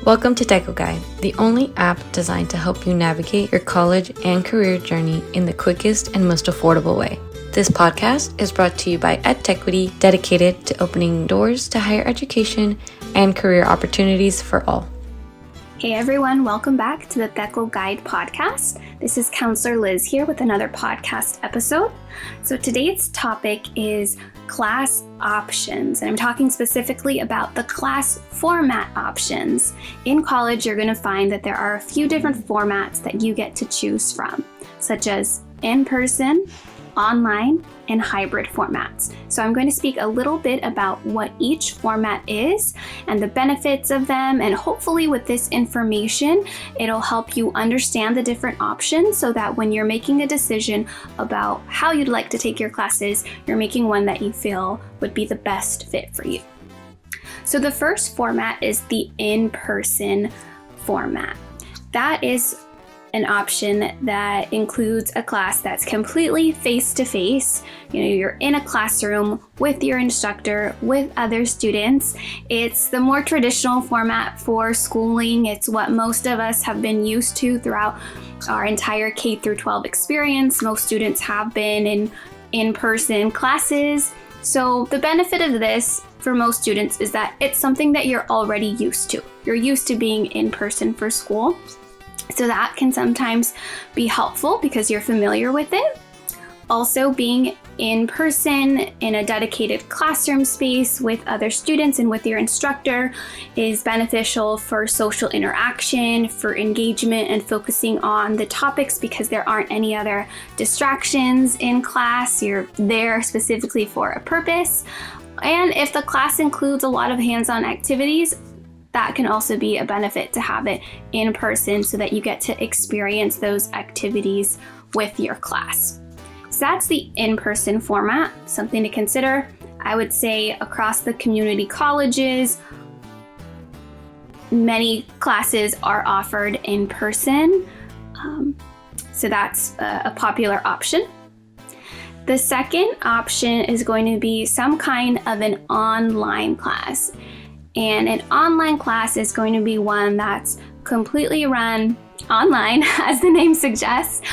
Welcome to Deco Guide, the only app designed to help you navigate your college and career journey in the quickest and most affordable way. This podcast is brought to you by academically, dedicated to opening doors to higher education and career opportunities for all. Hey everyone, welcome back to the Deco Guide podcast. This is Counselor Liz here with another podcast episode. So today's topic is class options, and I'm talking specifically about the class format options. In college, you're going to find that there are a few different formats that you get to choose from, such as in-person, online, and hybrid formats. So I'm going to speak a little bit about what each format is and the benefits of them, and hopefully with this information, it'll help you understand the different options so that when you're making a decision about how you'd like to take your classes, you're making one that you feel would be the best fit for you. So the first format is the in-person format. That is an option that includes a class that's completely face-to-face. You're in a classroom with your instructor, with other students. It's the more traditional format for schooling. It's what most of us have been used to throughout our entire K through 12 experience. Most students have been in-person classes. So the benefit of this for most students is that it's something that you're already used to. You're used to being in person for school. So that can sometimes be helpful because you're familiar with it. Also, being in person in a dedicated classroom space with other students and with your instructor is beneficial for social interaction, for engagement, and focusing on the topics because there aren't any other distractions in class. You're there specifically for a purpose. And if the class includes a lot of hands-on activities, that can also be a benefit to have it in person so that you get to experience those activities with your class. So that's the in-person format, something to consider. I would say across the community colleges, many classes are offered in person. So that's a popular option. The second option is going to be some kind of an online class. And an online class is going to be one that's completely run online, as the name suggests.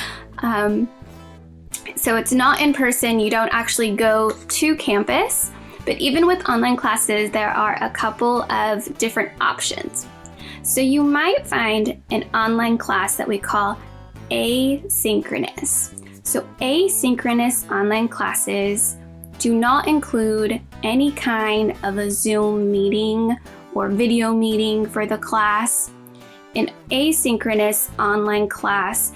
So it's not in person, you don't actually go to campus, but even with online classes, there are a couple of different options. So you might find an online class that we call asynchronous. So asynchronous online classes do not include any kind of a Zoom meeting or video meeting for the class. An asynchronous online class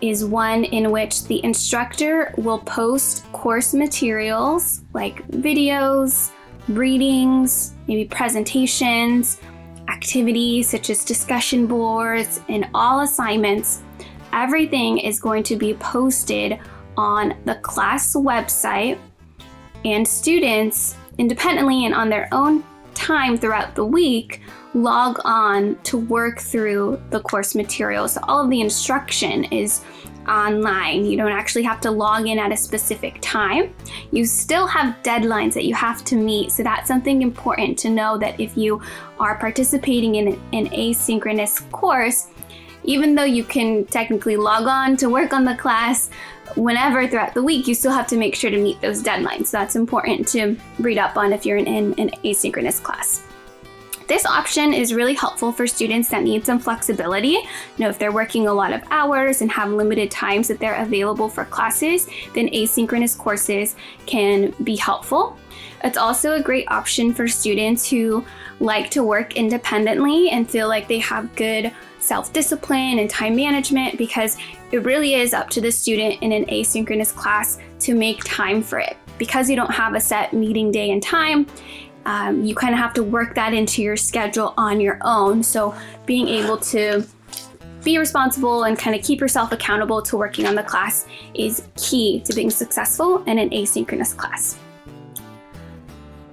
is one in which the instructor will post course materials like videos, readings, maybe presentations, activities such as discussion boards, and all assignments. Everything is going to be posted on the class website, and students, independently and on their own time throughout the week, log on to work through the course materials. So all of the instruction is online. You don't actually have to log in at a specific time. You still have deadlines that you have to meet. So that's something important to know, that if you are participating in an asynchronous course, even though you can technically log on to work on the class whenever throughout the week, you still have to make sure to meet those deadlines. So that's important to read up on if you're in an asynchronous class. This option is really helpful for students that need some flexibility. If they're working a lot of hours and have limited times that they're available for classes, then asynchronous courses can be helpful. It's also a great option for students who like to work independently and feel like they have good self-discipline and time management, because it really is up to the student in an asynchronous class to make time for it. Because you don't have a set meeting day and time, you kind of have to work that into your schedule on your own. So being able to be responsible and kind of keep yourself accountable to working on the class is key to being successful in an asynchronous class.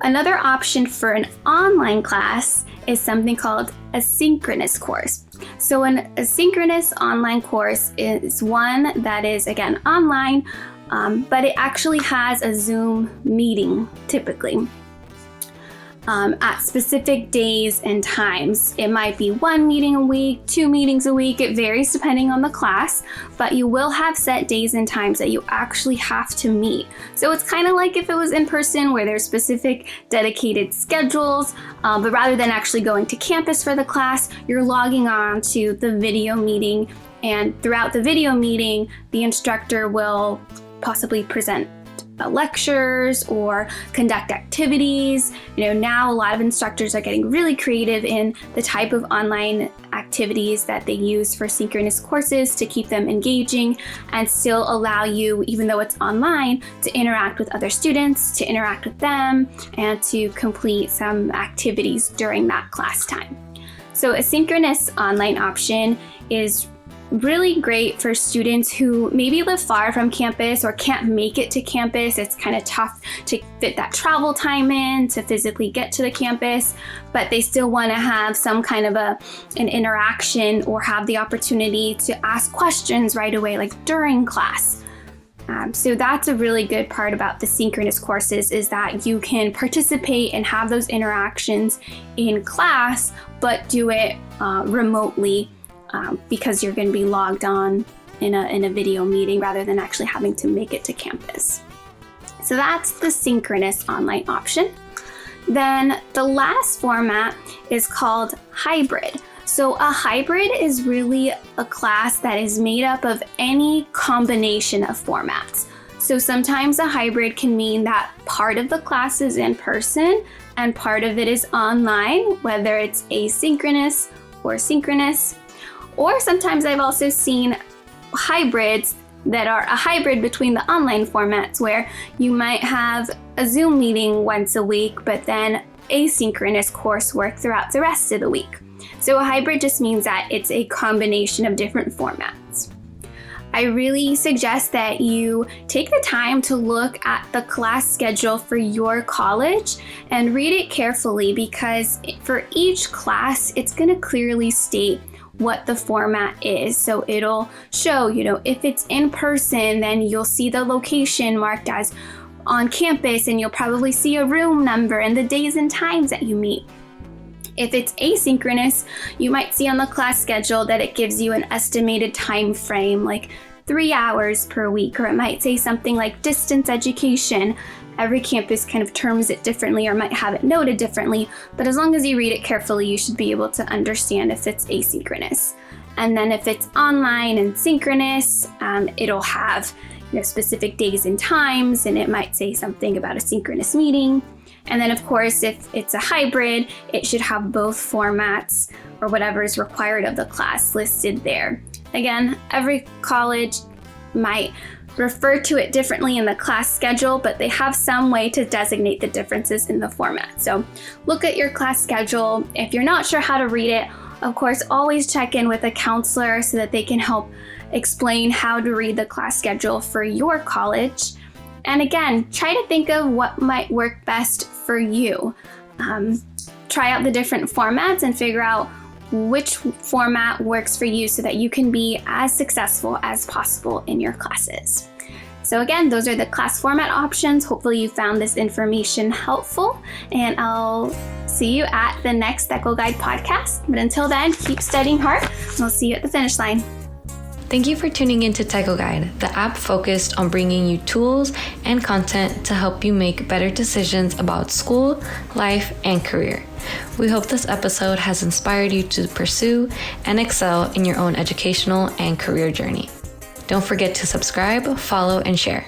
Another option for an online class is something called a synchronous course. So an asynchronous online course is one that is, again, online, but it actually has a Zoom meeting typically. at specific days and times. It might be 1 meeting a week, 2 meetings a week. It varies depending on the class, but you will have set days and times that you actually have to meet. So it's kind of like if it was in person where there's specific dedicated schedules, but rather than actually going to campus for the class, you're logging on to the video meeting, and throughout the video meeting, the instructor will possibly present lectures or conduct activities. Now a lot of instructors are getting really creative in the type of online activities that they use for synchronous courses to keep them engaging and still allow you, even though it's online, to interact with other students, to interact with them, and to complete some activities during that class time. So a synchronous online option is really great for students who maybe live far from campus or can't make it to campus. It's kind of tough to fit that travel time in to physically get to the campus, but they still want to have some kind of an interaction or have the opportunity to ask questions right away, like during class. So that's a really good part about the synchronous courses, is that you can participate and have those interactions in class, but do it remotely. Because you're going to be logged on in a video meeting rather than actually having to make it to campus. So that's the synchronous online option. Then the last format is called hybrid. So a hybrid is really a class that is made up of any combination of formats. So sometimes a hybrid can mean that part of the class is in person and part of it is online, whether it's asynchronous or synchronous. Or sometimes I've also seen hybrids that are a hybrid between the online formats, where you might have a Zoom meeting once a week, but then asynchronous coursework throughout the rest of the week. So a hybrid just means that it's a combination of different formats. I really suggest that you take the time to look at the class schedule for your college and read it carefully, because for each class, it's going to clearly state what the format is. So it'll show, if it's in person, then you'll see the location marked as on campus, and you'll probably see a room number and the days and times that you meet. If it's asynchronous, you might see on the class schedule that it gives you an estimated time frame, like 3 hours per week, or it might say something like distance education. Every campus kind of terms it differently or might have it noted differently, but as long as you read it carefully, you should be able to understand if it's asynchronous. And then if it's online and synchronous, it'll have specific days and times, and it might say something about a synchronous meeting. And then of course, if it's a hybrid, it should have both formats or whatever is required of the class listed there. Again, every college might refer to it differently in the class schedule, but they have some way to designate the differences in the format. So look at your class schedule. If you're not sure how to read it, of course, always check in with a counselor so that they can help explain how to read the class schedule for your college. And again, try to think of what might work best for you. Try out the different formats and figure out which format works for you so that you can be as successful as possible in your classes. So again, those are the class format options. Hopefully you found this information helpful, and I'll see you at the next Deco Guide podcast. But until then, keep studying hard, and I'll see you at the finish line. Thank you for tuning into Techo Guide, the app focused on bringing you tools and content to help you make better decisions about school, life, and career. We hope this episode has inspired you to pursue and excel in your own educational and career journey. Don't forget to subscribe, follow, and share.